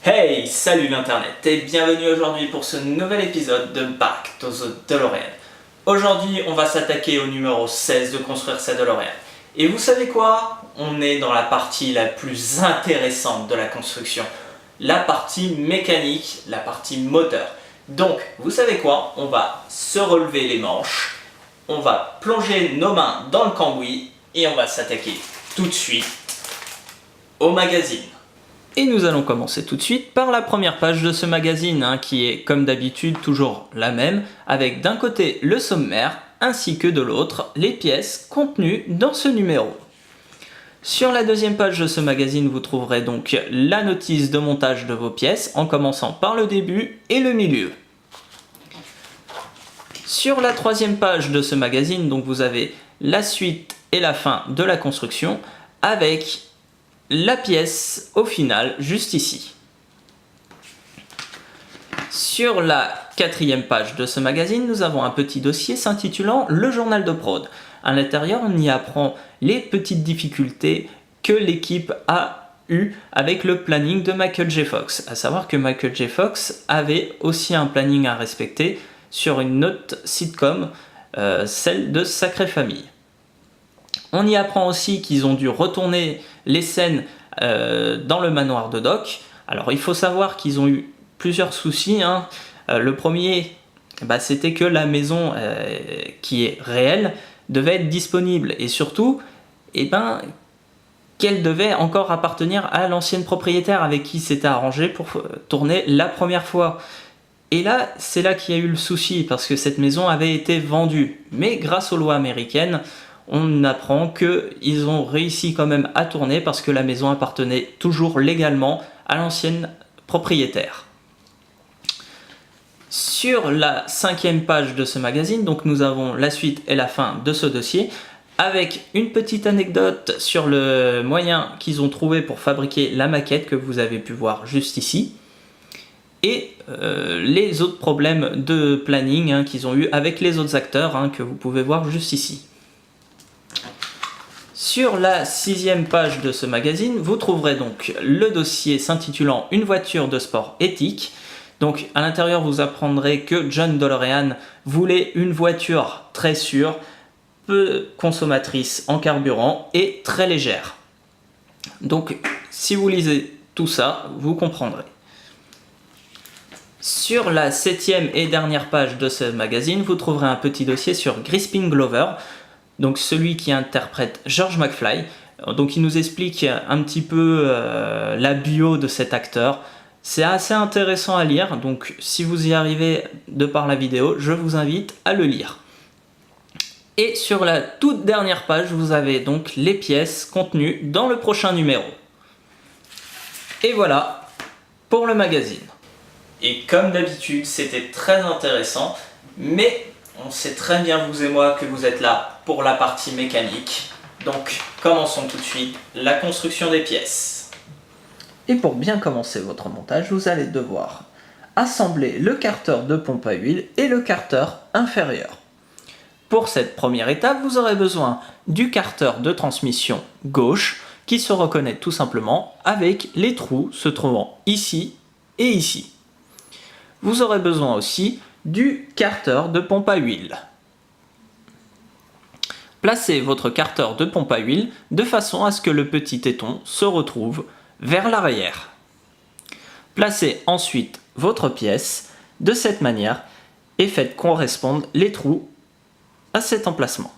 Hey, salut l'internet et bienvenue aujourd'hui pour ce nouvel épisode de Back to the DeLorean. Aujourd'hui, on va s'attaquer au numéro 16 de construire sa DeLorean. Et vous savez quoi? On est dans la partie la plus intéressante de la construction. La partie mécanique, la partie moteur. Donc, vous savez quoi? On va se relever les manches, on va plonger nos mains dans le cambouis et on va s'attaquer tout de suite au magazine. Et nous allons commencer tout de suite par la première page de ce magazine, qui est comme d'habitude toujours la même, avec d'un côté le sommaire, ainsi que de l'autre les pièces contenues dans ce numéro. Sur la deuxième page de ce magazine, vous trouverez donc la notice de montage de vos pièces, en commençant par le début et le milieu. Sur la troisième page de ce magazine, donc vous avez la suite et la fin de la construction, avec la pièce au final juste ici. Sur la quatrième page de ce magazine, nous avons un petit dossier s'intitulant le journal de prod. À l'intérieur, on y apprend les petites difficultés que l'équipe a eues avec le planning de Michael J. Fox. À savoir que Michael J. Fox avait aussi un planning à respecter sur une autre sitcom, celle de Sacrée Famille. On y apprend aussi qu'ils ont dû retourner les scènes dans le manoir de Doc. Alors il faut savoir qu'ils ont eu plusieurs soucis. Le premier, c'était que la maison qui est réelle devait être disponible et surtout qu'elle devait encore appartenir à l'ancienne propriétaire avec qui s'était arrangé pour tourner la première fois. Et là, c'est là qu'il y a eu le souci parce que cette maison avait été vendue. Mais grâce aux lois américaines, on apprend qu'ils ont réussi quand même à tourner parce que la maison appartenait toujours légalement à l'ancienne propriétaire. Sur la cinquième page de ce magazine, donc nous avons la suite et la fin de ce dossier, avec une petite anecdote sur le moyen qu'ils ont trouvé pour fabriquer la maquette que vous avez pu voir juste ici, et les autres problèmes de planning qu'ils ont eu avec les autres acteurs que vous pouvez voir juste ici. Sur la sixième page de ce magazine, vous trouverez donc le dossier s'intitulant « Une voiture de sport éthique ». Donc à l'intérieur, vous apprendrez que John DeLorean voulait une voiture très sûre, peu consommatrice en carburant et très légère. Donc si vous lisez tout ça, vous comprendrez. Sur la septième et dernière page de ce magazine, vous trouverez un petit dossier sur Crispin Glover, donc celui qui interprète George McFly. Donc il nous explique un petit peu la bio de cet acteur. C'est assez intéressant à lire, donc si vous y arrivez de par la vidéo, je vous invite à le lire. Et sur la toute dernière page, vous avez donc les pièces contenues dans le prochain numéro. Et voilà pour le magazine. Et comme d'habitude, c'était très intéressant, mais on sait très bien, vous et moi, que vous êtes là pour la partie mécanique. Donc, commençons tout de suite la construction des pièces. Et pour bien commencer votre montage, vous allez devoir assembler le carter de pompe à huile et le carter inférieur. Pour cette première étape, vous aurez besoin du carter de transmission gauche, qui se reconnaît tout simplement avec les trous se trouvant ici et ici. Vous aurez besoin aussi du carter de pompe à huile. Placez votre carter de pompe à huile de façon à ce que le petit téton se retrouve vers l'arrière. Placez ensuite votre pièce de cette manière et faites correspondre les trous à cet emplacement.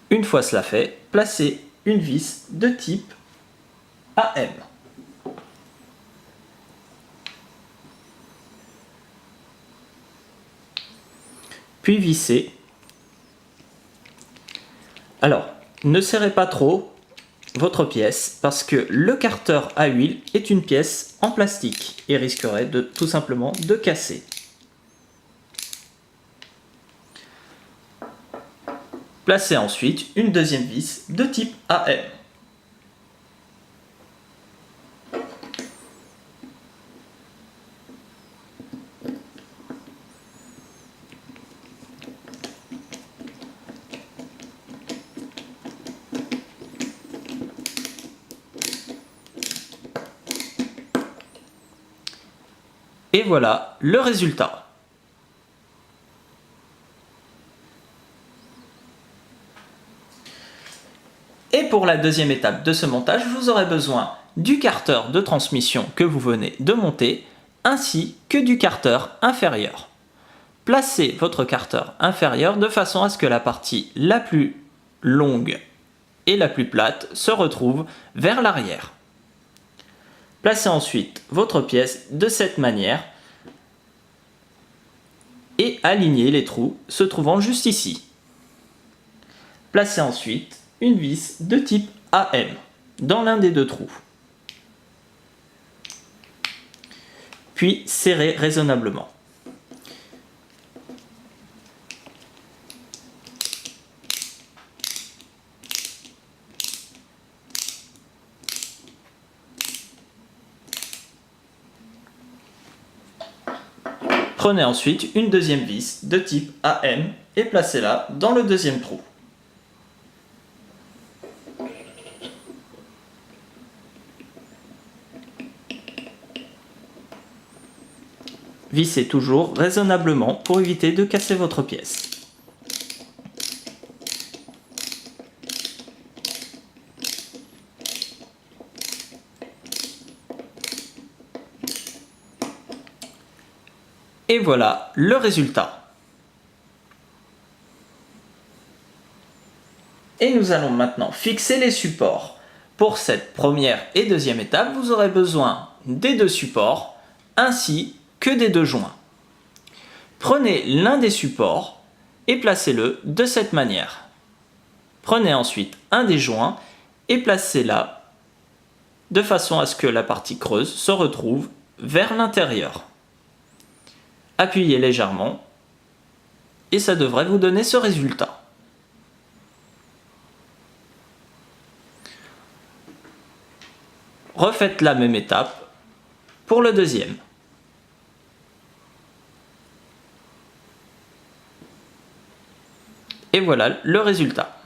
Une fois cela fait, placez une vis de type AM. Puis vissez. Alors, ne serrez pas trop votre pièce parce que le carter à huile est une pièce en plastique et risquerait tout simplement de casser. Placez ensuite une deuxième vis de type AM. Et voilà le résultat. Et pour la deuxième étape de ce montage, vous aurez besoin du carter de transmission que vous venez de monter, ainsi que du carter inférieur. Placez votre carter inférieur de façon à ce que la partie la plus longue et la plus plate se retrouve vers l'arrière. Placez ensuite votre pièce de cette manière et alignez les trous se trouvant juste ici. Placez ensuite une vis de type AM dans l'un des deux trous. Puis serrez raisonnablement. Prenez ensuite une deuxième vis de type AM et placez-la dans le deuxième trou. Vissez toujours raisonnablement pour éviter de casser votre pièce. Et voilà le résultat. Et nous allons maintenant fixer les supports. Pour cette première et deuxième étape, vous aurez besoin des deux supports ainsi que des deux joints. Prenez l'un des supports et placez-le de cette manière. Prenez ensuite un des joints et placez-la de façon à ce que la partie creuse se retrouve vers l'intérieur. Appuyez légèrement et ça devrait vous donner ce résultat. Refaites la même étape pour le deuxième. Et voilà le résultat.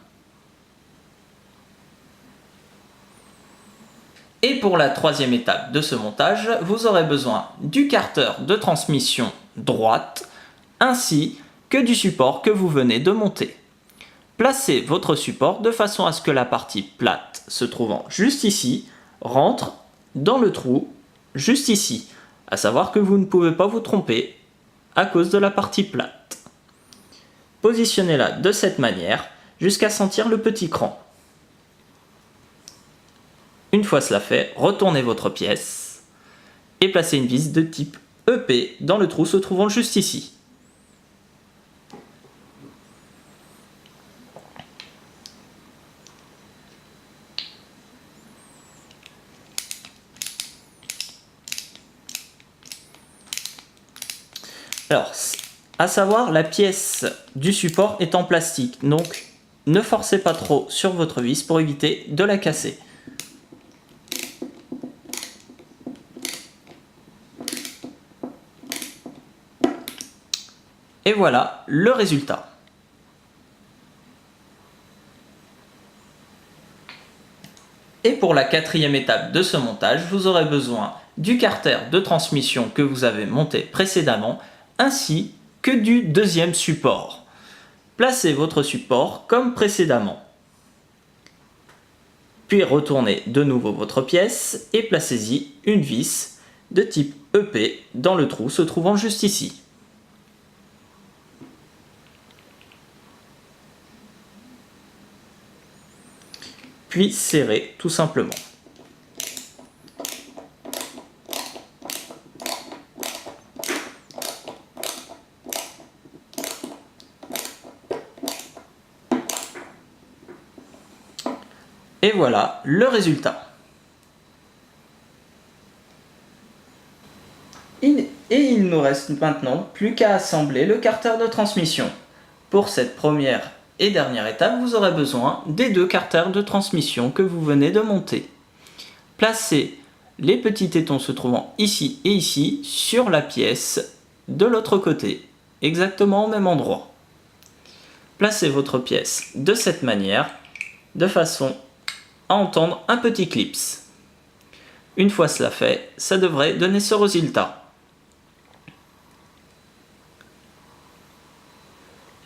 Et pour la troisième étape de ce montage, vous aurez besoin du carter de transmission droite ainsi que du support que vous venez de monter. Placez votre support de façon à ce que la partie plate se trouvant juste ici rentre dans le trou juste ici. À savoir que vous ne pouvez pas vous tromper à cause de la partie plate. Positionnez-la de cette manière jusqu'à sentir le petit cran. Une fois cela fait, retournez votre pièce et placez une vis de type EP dans le trou se trouvant juste ici. Alors, à savoir, la pièce du support est en plastique, donc ne forcez pas trop sur votre vis pour éviter de la casser. Et voilà le résultat. Et pour la quatrième étape de ce montage, vous aurez besoin du carter de transmission que vous avez monté précédemment, ainsi que du deuxième support. Placez votre support comme précédemment. Puis retournez de nouveau votre pièce et placez-y une vis de type EP dans le trou se trouvant juste ici. Puis serrez tout simplement. Et voilà le résultat. Et il nous reste maintenant plus qu'à assembler le carter de transmission. Pour cette première et dernière étape, vous aurez besoin des deux carters de transmission que vous venez de monter. Placez les petits tétons se trouvant ici et ici sur la pièce de l'autre côté, exactement au même endroit. Placez votre pièce de cette manière, de façon à entendre un petit clips. Une fois cela fait, ça devrait donner ce résultat.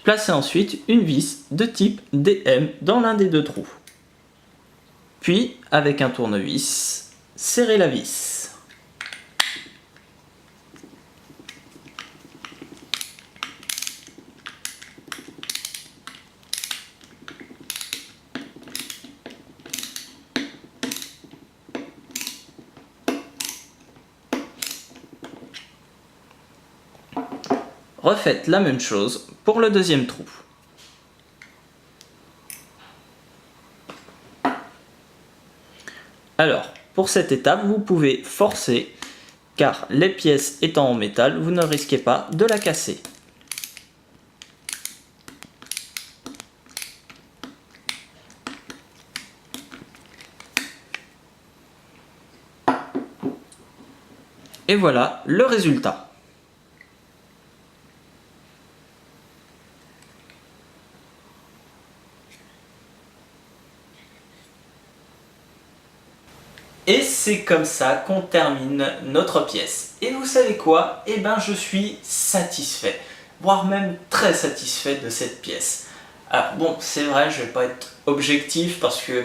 Placez ensuite une vis de type DM dans l'un des deux trous. Puis, avec un tournevis, serrez la vis. Refaites la même chose pour le deuxième trou. Alors, pour cette étape, vous pouvez forcer, car les pièces étant en métal, vous ne risquez pas de la casser. Et voilà le résultat. Et c'est comme ça qu'on termine notre pièce. Et vous savez quoi? Eh ben je suis satisfait, voire même très satisfait de cette pièce. Alors bon, c'est vrai, je vais pas être objectif parce que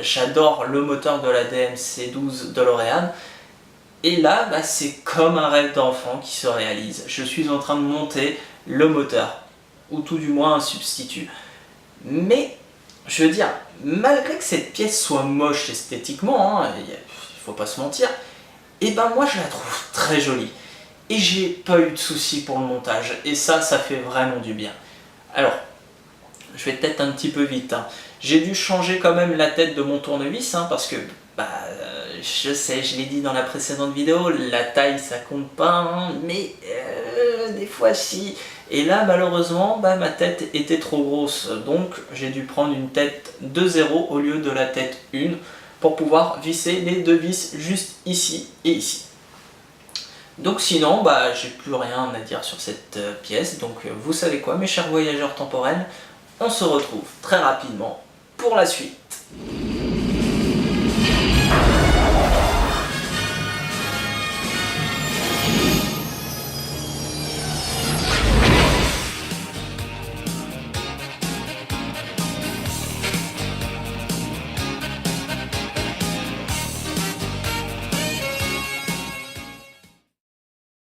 j'adore le moteur de la DMC12 DeLorean. Et là, c'est comme un rêve d'enfant qui se réalise. Je suis en train de monter le moteur, ou tout du moins un substitut. Mais je veux dire, malgré que cette pièce soit moche esthétiquement, il faut pas se mentir, et moi je la trouve très jolie. Et j'ai pas eu de soucis pour le montage, et ça fait vraiment du bien. Alors, je vais peut-être un petit peu vite. J'ai dû changer quand même la tête de mon tournevis, parce que, je sais, je l'ai dit dans la précédente vidéo, la taille ça compte pas, mais des fois si. Et là malheureusement ma tête était trop grosse, donc j'ai dû prendre une tête de 0 au lieu de la tête 1 pour pouvoir visser les deux vis juste ici et ici. Donc sinon j'ai plus rien à dire sur cette pièce, donc vous savez quoi mes chers voyageurs temporels, on se retrouve très rapidement pour la suite.